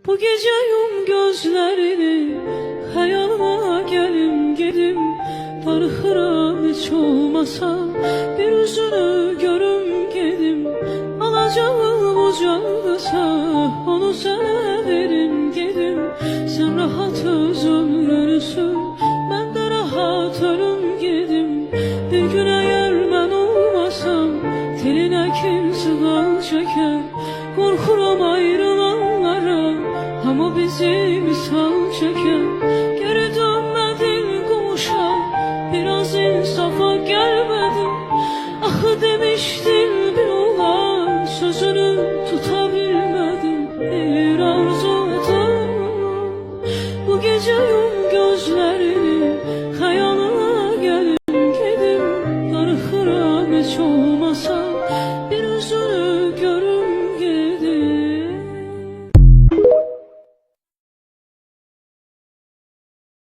Bu gece yum gözlerini, hayalıma gelim gedim. Darıxıram hiç olmasa, bir üzünü görüm gedim. Alacağım ocağısa, onu sana verim gedim. Sen rahat öz ömrünüsün, ben de rahat ölüm gedim. Bir gün eğer ben olmasam, teline kim sığal çeker. Korkuram ayrılanlara, ama bizi misal çeker. Geri dönmedin komşa, biraz insafa gelmedin. Ahı demiştin